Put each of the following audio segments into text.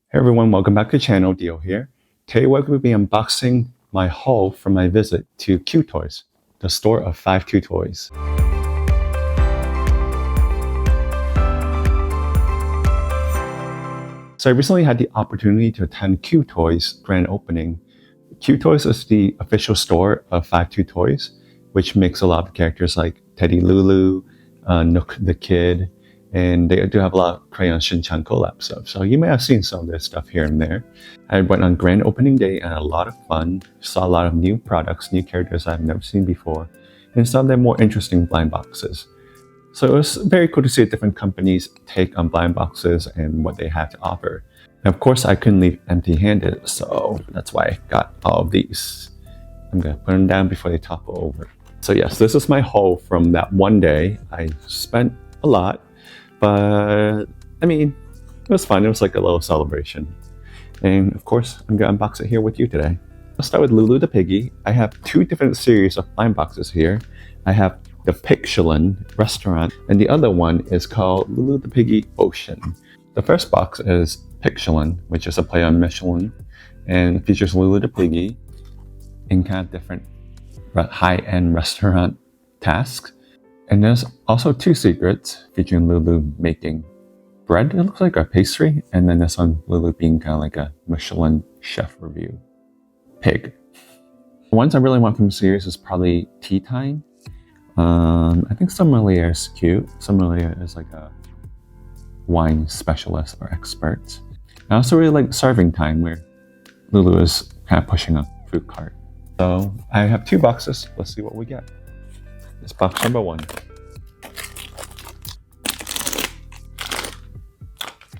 Hey everyone, welcome back to the channel. Dio here. Today we're going to be unboxing my haul from my visit to QToys, the store of 5 QToys. So I recently had the opportunity to attend QToys grand opening. QToys is the official store of 5 QToys, which makes a lot of characters like Teddy Lulu, Nook the Kid, and they do have a lot of Crayon Shin-Chan collab stuff. So you may have seen some of this stuff here and there. I went on grand opening day and had a lot of fun. Saw a lot of new products, new characters I've never seen before, and some of them more interesting blind boxes. So it was very cool to see different companies take on blind boxes and what they have to offer. And of course, I couldn't leave empty-handed, so that's why I got all of these. I'm gonna put them down before they topple over. So yes, this is my haul from that one day. I spent a lot, but I mean, it was fun. It was like a little celebration. And of course, I'm gonna unbox it here with you today. Let's start with LULU the Piggy. I have two different series of blind boxes here. I have the Pigchelin restaurant, and the other one is called LULU the Piggy Ocean. The first box is Pigchelin, which is a play on Michelin, and features LULU the Piggy in kind of different high-end restaurant tasks. And there's also two secrets featuring Lulu making bread. It looks like a pastry. And then this one, Lulu being kind of like a Michelin chef review pig. The ones I really want from the series is probably Tea Time. I think Sommelier is cute. Sommelier is like a wine specialist or expert. I also really like Serving Time, where Lulu is kind of pushing a fruit cart. So I have two boxes. Let's see what we get. This box number one.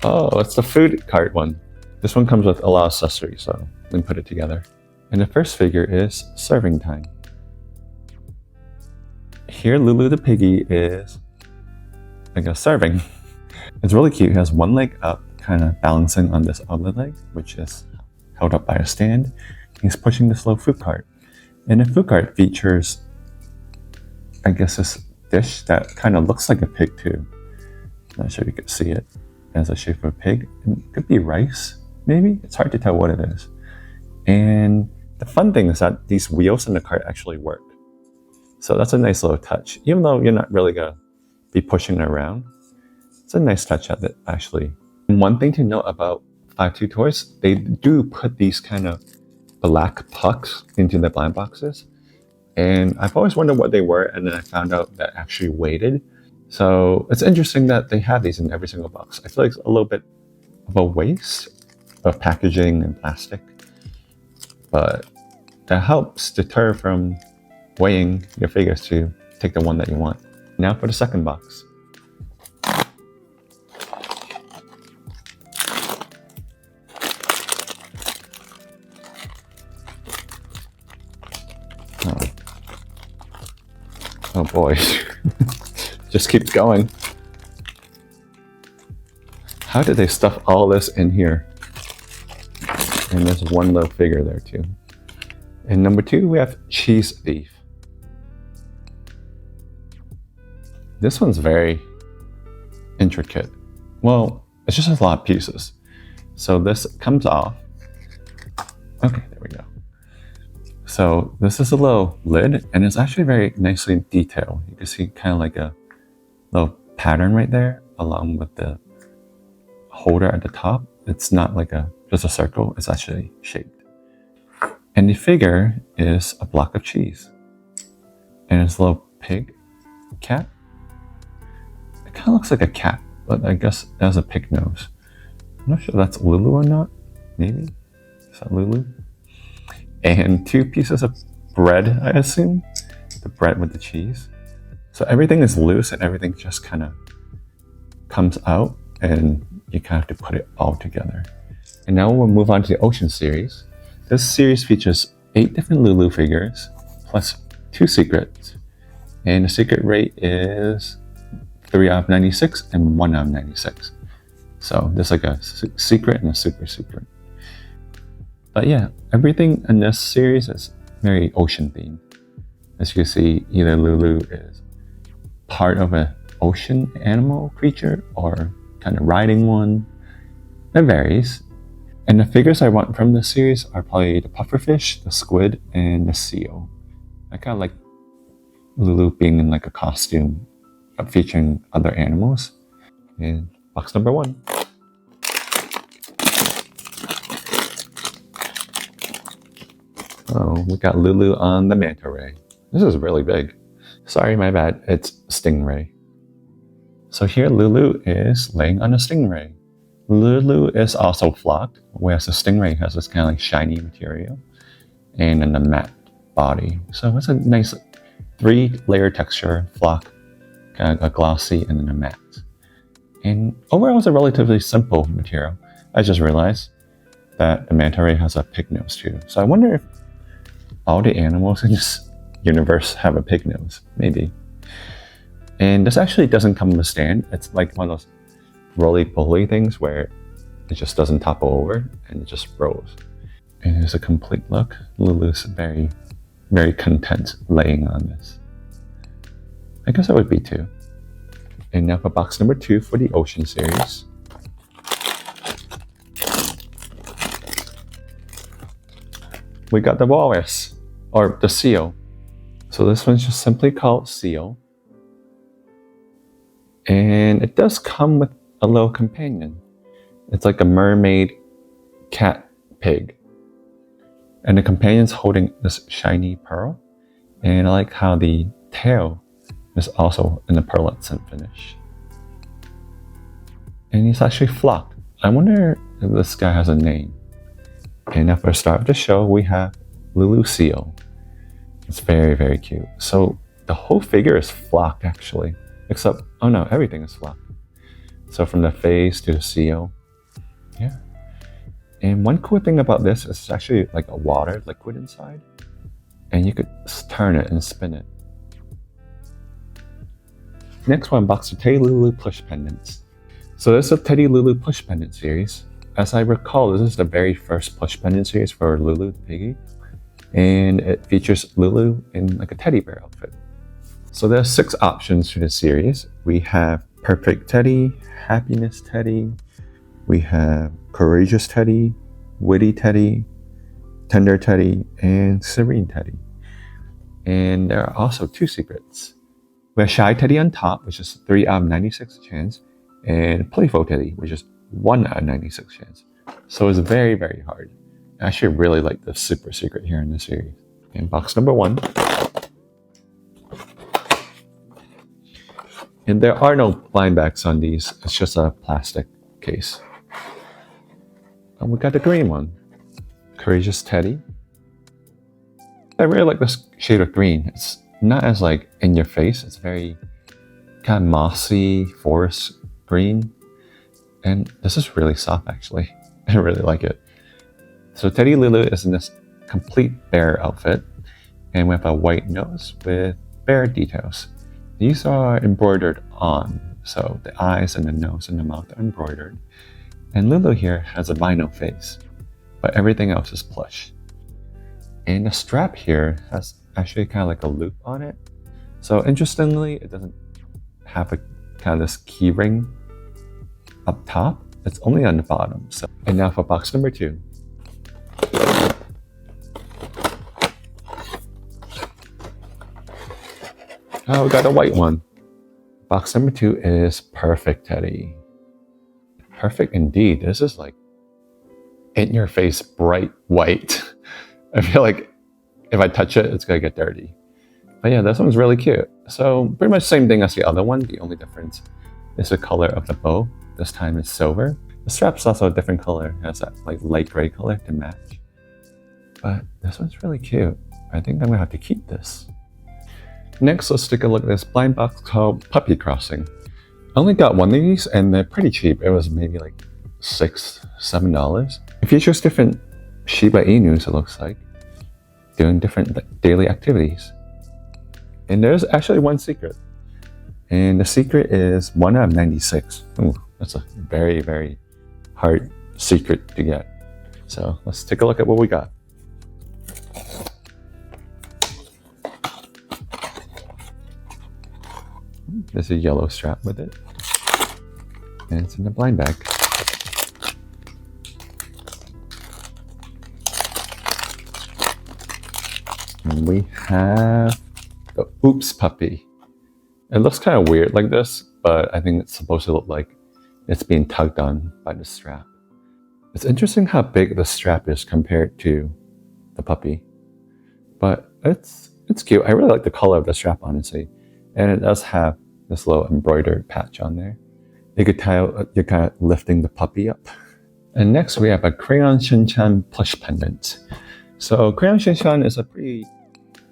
Oh, it's the food cart one. This one comes with a lot of accessories, so let me put it together. And the first figure is Serving Time. Here, Lulu the Piggy is like a serving. It's really cute. He has one leg up, kind of balancing on this other leg, which is held up by a stand. He's pushing this little food cart. And the food cart features, I guess, this dish that kind of looks like a pig too. Not sure if you can see it. It has a shape of a pig. It could be rice, maybe? It's hard to tell what it is. And the fun thing is that these wheels in the cart actually work. So that's a nice little touch. Even though you're not really gonna be pushing it around, it's a nice touch of it actually. And one thing to note about 5 QToys, they do put these kind of black pucks into the blind boxes. And I've always wondered what they were, and then I found out that actually weighted. So it's interesting that they have these in every single box. I feel like it's a little bit of a waste of packaging and plastic, but that helps deter from weighing your figures to take the one that you want. Now for the second box. Oh boy, just keeps going. How did they stuff all this in here? And there's one little figure there too. And number two, we have Cheese Thief. This one's very intricate. Well, it's just a lot of pieces. So this comes off. Okay, there we go. So this is a little lid, and it's actually very nicely detailed. You can see kind of like a little pattern right there, along with the holder at the top. It's not like just a circle, it's actually shaped. And the figure is a block of cheese. And it's a little pig cat. It kind of looks like a cat, but I guess it has a pig nose. I'm not sure if that's Lulu or not. Maybe? Is that Lulu? And two pieces of bread, I assume. The bread with the cheese. So everything is loose and everything just kind of comes out, and you kind of have to put it all together. And now we'll move on to the Ocean series. This series features 8 different Lulu figures, plus 2 secrets. And the secret rate is 3 out of 96 and 1 out of 96. So there's like a secret and a super secret. But yeah, everything in this series is very ocean themed. As you can see, either Lulu is part of an ocean animal creature or kind of riding one. It varies. And the figures I want from this series are probably the pufferfish, the squid, and the seal. I kind of like Lulu being in like a costume featuring other animals. And box number 1. Oh, we got Lulu on the manta ray. This is really big. Sorry, my bad. It's stingray. So here Lulu is laying on a stingray. Lulu is also flocked, whereas the stingray has this kind of like shiny material and then a matte body. So it's a nice 3-layer texture, flock, kind of a glossy, and then a matte. And overall, it's a relatively simple material. I just realized that the manta ray has a pig nose too. So I wonder if all the animals in this universe have a pig nose, maybe. And this actually doesn't come with a stand. It's like one of those roly-poly things where it just doesn't topple over and it just rolls. And it's a complete look. Lulu's very, very content laying on this. I guess I would be too. And now for box number 2 for the Ocean series. We got the walrus, or the seal. So this one's just simply called Seal. And it does come with a little companion. It's like a mermaid cat pig. And the companion's holding this shiny pearl. And I like how the tail is also in a pearlescent finish. And he's actually flocked. I wonder if this guy has a name. And at the start of the show, we have Lulu Seal. It's very, very cute. So the whole figure is flocked actually. Except, oh no, everything is flocked. So from the face to the seal. Yeah. And one cool thing about this is it's actually like a water liquid inside. And you could turn it and spin it. Next one, box of Teddy Lulu Plush Pendants. So this is a Teddy Lulu Plush Pendant series. As I recall, this is the very first plush pendant series for Lulu the Piggy. And it features Lulu in like a teddy bear outfit. So there's 6 options to this series. We have Perfect Teddy, Happiness Teddy, we have Courageous Teddy, Witty Teddy, Tender Teddy, and Serene Teddy. And there are also 2 secrets. We have Shy Teddy on top, which is 3 out of 96 chance, and Playful Teddy, which is 1 out of 96 chance. So it's very, very hard. I actually really like the super secret here in this series. In box number 1. And there are no blind backs on these. It's just a plastic case. And we got the green one. Courageous Teddy. I really like this shade of green. It's not as like in your face. It's very kind of mossy forest green. And this is really soft actually. I really like it. So Teddy Lulu is in this complete bear outfit. And we have a white nose with bear details. These are embroidered on, so the eyes and the nose and the mouth are embroidered. And Lulu here has a vinyl face, but everything else is plush. And the strap here has actually kind of like a loop on it. So interestingly, it doesn't have a kind of this key ring up top. It's only on the bottom. So, and now for box number 2. Oh, we got a white one. Box number 2 is Perfect Teddy. Perfect indeed. This is like in your face bright white. I feel like if I touch it, it's gonna get dirty. But yeah, this one's really cute. So pretty much same thing as the other one. The only difference is the color of the bow. This time it's silver. The strap's also a different color. It has that like light gray color to match. But this one's really cute. I think I'm gonna have to keep this. Next, let's take a look at this blind box called Puppy Crossing. I only got one of these and they're pretty cheap. It was maybe like $6, $7. It features different Shiba Inus, it looks like, doing different daily activities. And there's actually one secret. And the secret is 1 out of 96. Ooh, that's a very, very hard secret to get. So let's take a look at what we got. There's a yellow strap with it. And it's in the blind bag. And we have the Oops puppy. It looks kind of weird like this, but I think it's supposed to look like it's being tugged on by the strap. It's interesting how big the strap is compared to the puppy, but it's cute. I really like the color of the strap, honestly, and it does have this little embroidered patch on there. You could tell you're kind of lifting the puppy up. And next we have a Crayon Shin-Chan plush pendant. So Crayon Shin-Chan is a pretty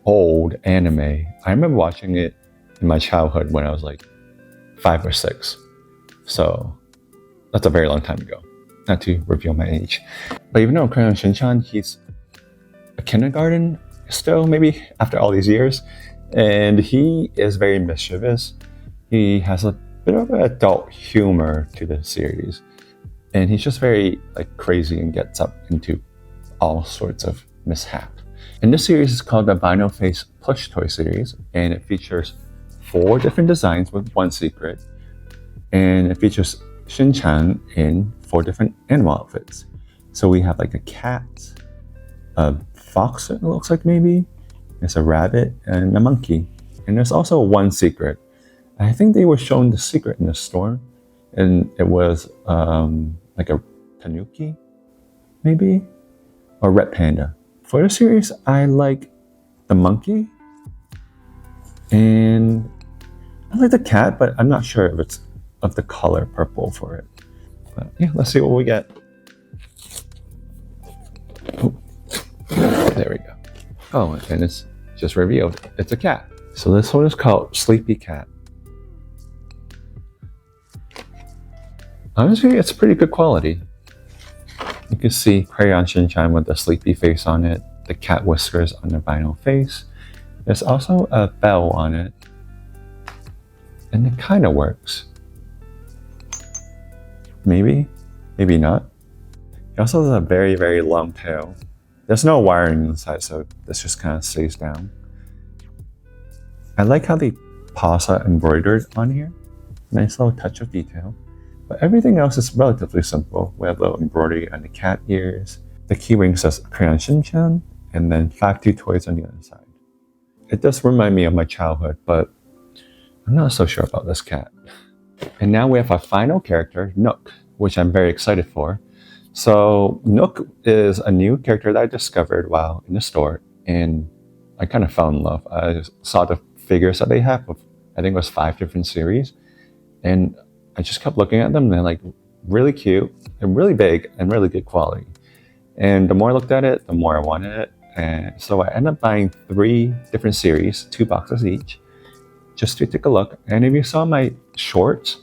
old anime. I remember watching it in my childhood when I was like 5 or 6. So that's a very long time ago. Not to reveal my age. But even though Crayon Shin-Chan, he's a kindergarten still, maybe, after all these years. And he is very mischievous. He has a bit of an adult humor to the series. And he's just very like crazy and gets up into all sorts of mishap. And this series is called the Vinyl Face Plush Toy series, and it features 4 different designs with 1 secret. And it features Shin-Chan in 4 different animal outfits. So we have like a cat, a fox, it looks like maybe. There's a rabbit and a monkey. And there's also 1 secret. I think they were showing the secret in the store, and it was like a tanuki, maybe, or red panda. For the series, I like the monkey, and I like the cat, but I'm not sure if it's of the color purple for it. But yeah, let's see what we get. Oh, there we go. Oh, and it's just revealed. It's a cat. So this one is called Sleepy Cat. Honestly, it's pretty good quality. You can see Crayon Shin-Chan with the sleepy face on it, the cat whiskers on the vinyl face. There's also a bell on it, and it kind of works. Maybe, maybe not. It also has a very, very long tail. There's no wiring inside, so this just kind of stays down. I like how the paws are embroidered on here. Nice little touch of detail. But everything else is relatively simple. We have a little embroidery on the cat ears. The key ring says Crayon Shin-Chan, and then QToys on the other side. It does remind me of my childhood, but I'm not so sure about this cat. And now we have our final character, Nook, which I'm very excited for. So Nook is a new character that I discovered while in the store, and I kind of fell in love. I saw the figures that they have of, I think it was 5 different series, and I just kept looking at them, and they're like really cute and really big and really good quality. And the more I looked at it, the more I wanted it. And so I ended up buying 3 different series, 2 boxes each, just to take a look. And if you saw my shorts,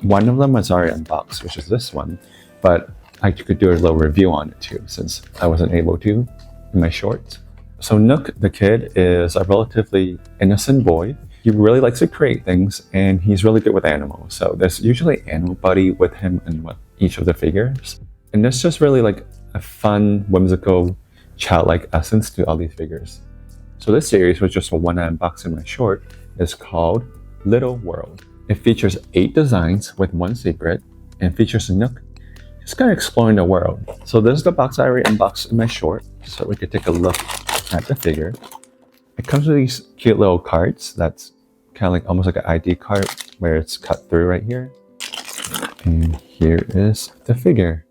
one of them was already unboxed, which is this one, but I could do a little review on it too, since I wasn't able to in my shorts. So Nook the Kid is a relatively innocent boy. He really likes to create things, and he's really good with animals. So there's usually an animal buddy with him in each of the figures. And there's just really like a fun, whimsical, childlike essence to all these figures. So this series, which is the one I unboxed in my short, is called Little World. It features 8 designs with 1 secret, and features Nook just kind of exploring the world. So this is the box I already unboxed in my short, so we could take a look at the figure. It comes with these cute little cards that's kind of like almost like an ID card where it's cut through right here. And here is the figure.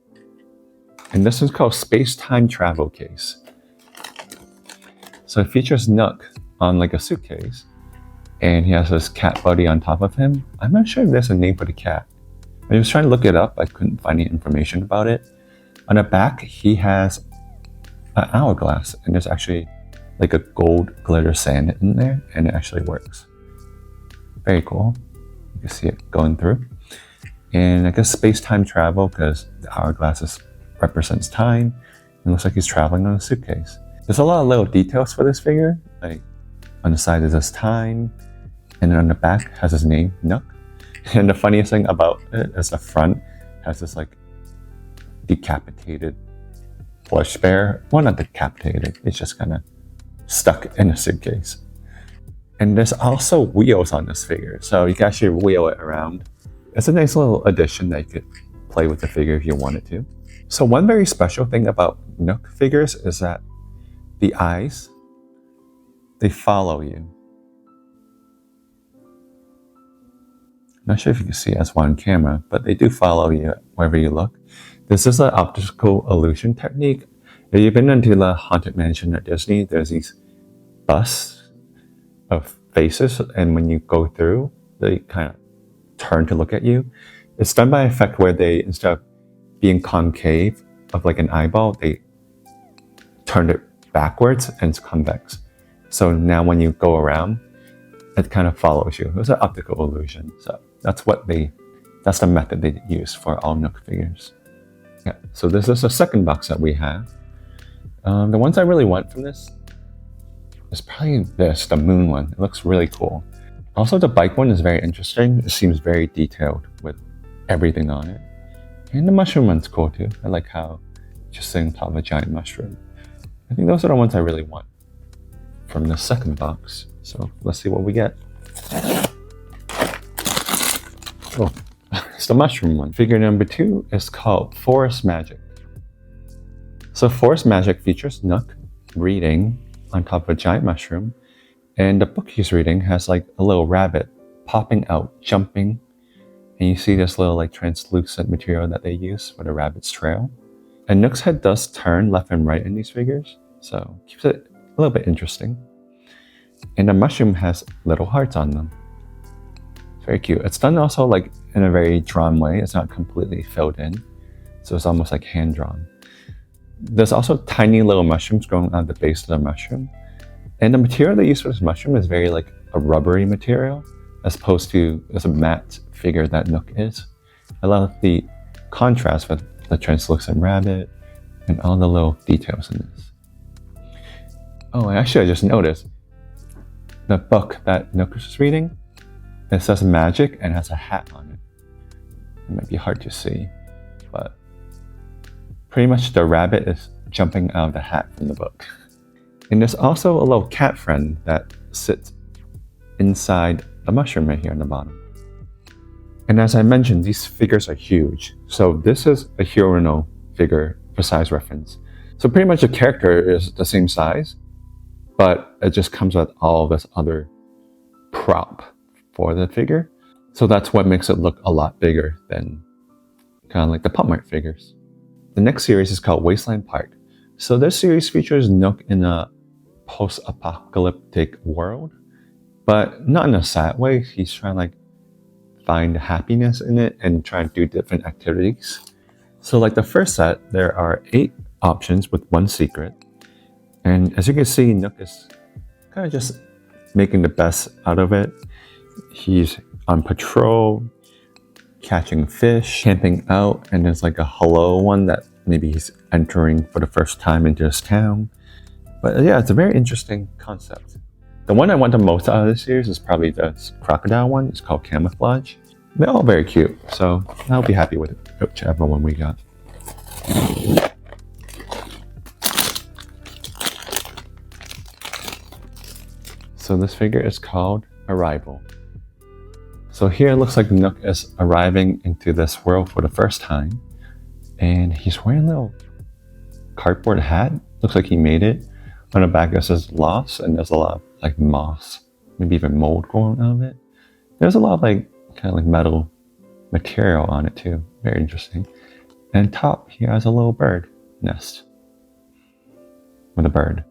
And this one's called Space Time Travel Case. So it features Nook on like a suitcase, and he has this cat buddy on top of him. I'm not sure if there's a name for the cat. I was trying to look it up. I couldn't find any information about it. On the back, he has an hourglass, and there's actually like a gold glitter sand in there, and it actually works. Very cool. You can see it going through. And I guess space-time travel, because the hourglass represents time. It looks like he's traveling on a suitcase. There's a lot of little details for this figure. Like on the side it says time, and then on the back has his name, Nook. And the funniest thing about it is the front has this like decapitated plush bear. Well, not decapitated, it's just kind of stuck in a suitcase. And there's also wheels on this figure, so you can actually wheel it around. It's a nice little addition that you could play with the figure if you wanted to. So one very special thing about Nook figures is that the eyes they follow you. Not sure if you can see as well on camera, but they do follow you wherever you look. This is an optical illusion technique. If you've been into the Haunted Mansion at Disney, there's these busts of faces, and when you go through, they kind of turn to look at you. It's done by effect where they, instead of being concave of like an eyeball, they turn it backwards and it's convex. So now when you go around, it kind of follows you. It's an optical illusion. So that's the method they use for all Nook figures. Yeah, so this is the second box that we have. The ones I really want from this is probably the moon one. It looks really cool. Also, the bike one is very interesting. It seems very detailed with everything on it. And the mushroom one's cool too. I like how it's just sitting on top of a giant mushroom. I think those are the ones I really want from the second box. So let's see what we get. Oh, it's the mushroom one. Figure number 2 is called Forest Magic. So Forest Magic features Nook reading on top of a giant mushroom, and the book he's reading has like a little rabbit popping out, jumping, and you see this little like translucent material that they use for the rabbit's trail. And Nook's head does turn left and right in these figures, so keeps it a little bit interesting. And the mushroom has little hearts on them. Very cute. It's done also like in a very drawn way. It's not completely filled in, so it's almost like hand drawn. There's also tiny little mushrooms growing on the base of the mushroom, and the material they use for this mushroom is very like a rubbery material, as opposed to as a matte figure that Nook is. I love the contrast with the translucent rabbit and all the little details in this. Oh, actually, I just noticed the book that Nook is reading. It says magic and has a hat on it. It might be hard to see, but pretty much the rabbit is jumping out of the hat from the book. And there's also a little cat friend that sits inside the mushroom right here on the bottom. And as I mentioned, these figures are huge. So this is a Hirono figure for size reference. So pretty much the character is the same size, but it just comes with all of this other prop for the figure. So that's what makes it look a lot bigger than kind of like the Pop Mart figures. The next series is called Wasteland Park. So this series features Nook in a post-apocalyptic world, but not in a sad way. He's trying to like find happiness in it and try to do different activities. So like the first set, there are 8 options with 1 secret. And as you can see, Nook is kind of just making the best out of it. He's on patrol, catching fish, camping out, and there's like a hello one that maybe he's entering for the first time into this town. But yeah, it's a very interesting concept. The one I want the most out of this series is probably the crocodile one. It's called Camouflage. They're all very cute, so I'll be happy with whichever one we got. So this figure is called Arrival. So here it looks like Nook is arriving into this world for the first time, and he's wearing a little cardboard hat. Looks like he made it. On the back it says Lost, and there's a lot of like moss, maybe even mold growing out of it. There's a lot of like kind of like metal material on it too. Very interesting. And top he has a little bird nest with a bird.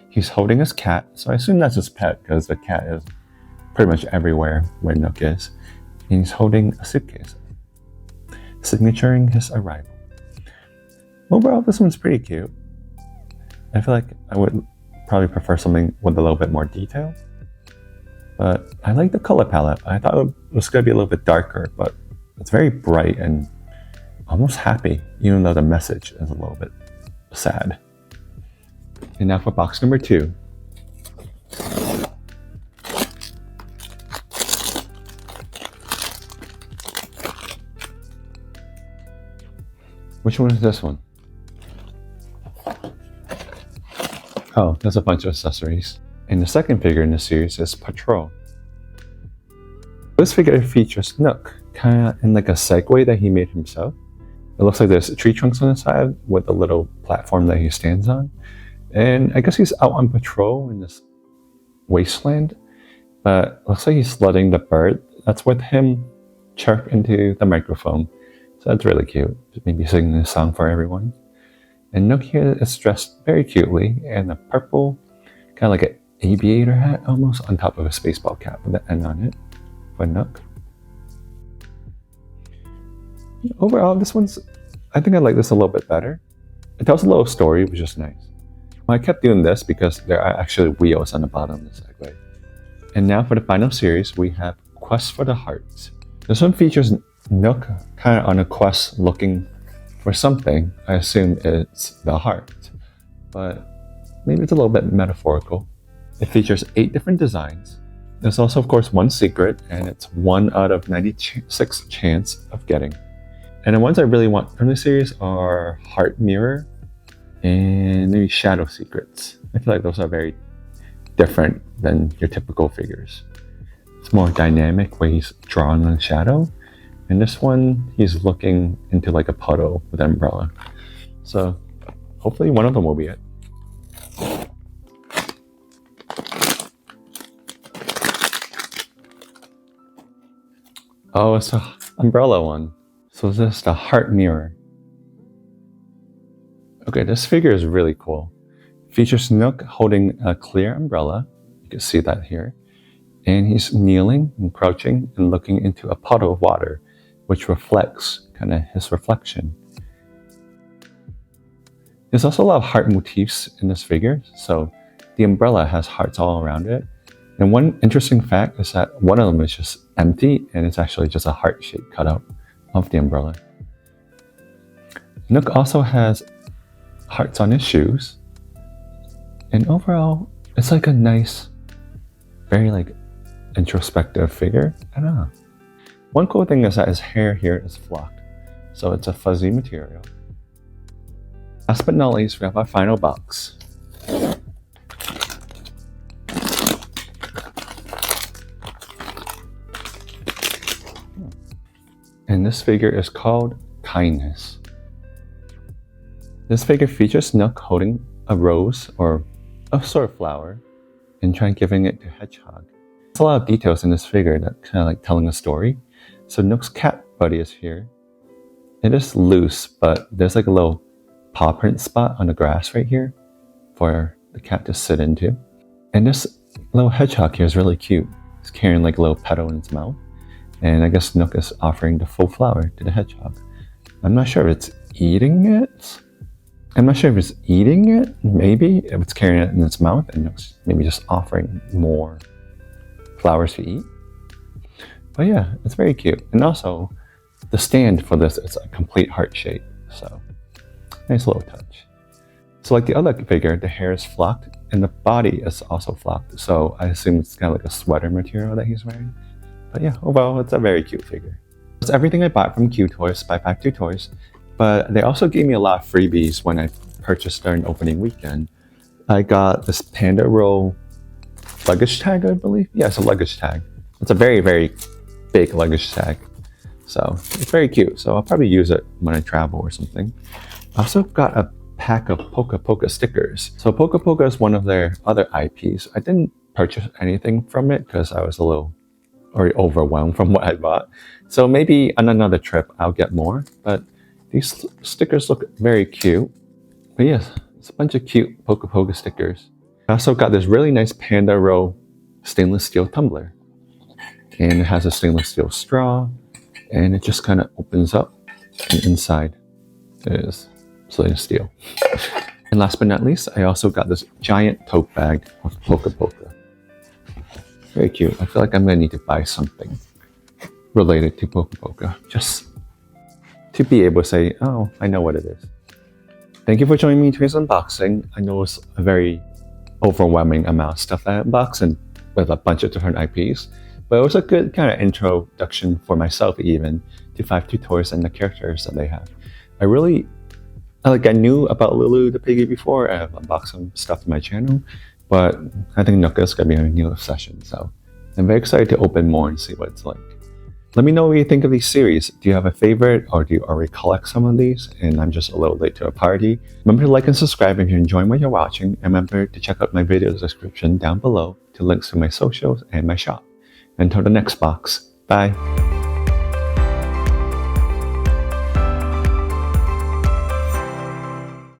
He's holding his cat, so I assume that's his pet because the cat is pretty much everywhere where Nook is. And he's holding a suitcase, signaturing his arrival. Overall, this one's pretty cute. I feel like I would probably prefer something with a little bit more detail. But I like the color palette. I thought it was going to be a little bit darker, but it's very bright and almost happy, even though the message is a little bit sad. And now for box number 2. Which one is this one? Oh, there's a bunch of accessories. And the second figure in the series is Patrol. This figure features Nook, kind of in like a Segway that he made himself. It looks like there's tree trunks on the side with a little platform that he stands on. And I guess he's out on patrol in this Wasteland, but looks like he's letting the bird that's with him chirp into the microphone. So that's really cute. Maybe singing a song for everyone. And Nook here is dressed very cutely in a purple, kind of like an aviator hat almost, on top of a baseball cap with the N on it for Nook. Overall, this one's, I think I like this a little bit better. It tells a little story, which is nice. I kept doing this because there are actually wheels on the bottom of the Segway. And now for the final series, we have Quest for the Hearts. This one features Nook kind of on a quest looking for something. I assume it's the heart, but maybe it's a little bit metaphorical. It features 8 different designs. There's also, of course, one secret, and it's 1 out of 96 chance of getting. And the ones I really want from the series are Heart Mirror and maybe Shadow Secrets. I feel like those are very different than your typical figures. It's more dynamic where he's drawing on shadow. And this one, he's looking into like a puddle with an umbrella. So hopefully one of them will be it. Oh, it's the umbrella one. So this is the Heart Mirror. Okay, this figure is really cool. It features Nook holding a clear umbrella. You can see that here. And he's kneeling and crouching and looking into a puddle of water, which reflects kind of his reflection. There's also a lot of heart motifs in this figure. So the umbrella has hearts all around it. And one interesting fact is that one of them is just empty and it's actually just a heart shape cutout of the umbrella. Nook also has hearts on his shoes. And overall, it's like a nice, very like introspective figure. I don't know. One cool thing is that his hair here is flocked. So it's a fuzzy material. Last but not least, we have our final box. And this figure is called Kindness. This figure features Nook holding a rose or a sort of flower and trying giving it to Hedgehog. There's a lot of details in this figure that kind of like telling a story. So Nook's cat buddy is here. It is loose, but there's like a little paw print spot on the grass right here for the cat to sit into. And this little hedgehog here is really cute. It's carrying like a little petal in its mouth. And I guess Nook is offering the full flower to the hedgehog. I'm not sure if it's eating it. Maybe if it's carrying it in its mouth and Nook's maybe just offering more flowers to eat. But yeah, it's very cute. And also, the stand for this is a complete heart shape. So, nice little touch. So like the other figure, the hair is flocked and the body is also flocked. So I assume it's kind of like a sweater material that he's wearing. But yeah, overall, it's a very cute figure. That's everything I bought from QToys by Pack2Toys. But they also gave me a lot of freebies when I purchased during opening weekend. I got this Panda Roll luggage tag, I believe. Yeah, it's a luggage tag. It's a very, very big luggage tag. So it's very cute. So I'll probably use it when I travel or something. I also got a pack of Pouka Pouka stickers. So Pouka Pouka is one of their other IPs. I didn't purchase anything from it because I was a little already overwhelmed from what I bought. So maybe on another trip I'll get more. But these stickers look very cute. But yes, it's a bunch of cute Pouka Pouka stickers. I also got this really nice Panda Roll stainless steel tumbler. And it has a stainless steel straw. And it just kind of opens up. And inside is stainless steel. And last but not least, I also got this giant tote bag of Pouka Pouka. Very cute. I feel like I'm going to need to buy something related to Pouka Pouka. Just to be able to say, oh, I know what it is. Thank you for joining me in today's unboxing. I know it's a very overwhelming amount of stuff that I unboxed and with a bunch of different IPs. But it was a good kind of introduction for myself even to Pack2Toys and the characters that they have. I knew about LULU the Piggy before. I've unboxed some stuff to my channel. But I think Nook is going to be a new obsession. So I'm very excited to open more and see what it's like. Let me know what you think of these series. Do you have a favorite or do you already collect some of these? And I'm just a little late to a party. Remember to like and subscribe if you're enjoying what you're watching. And remember to check out my video description down below to links to my socials and my shop. Until the next box, bye!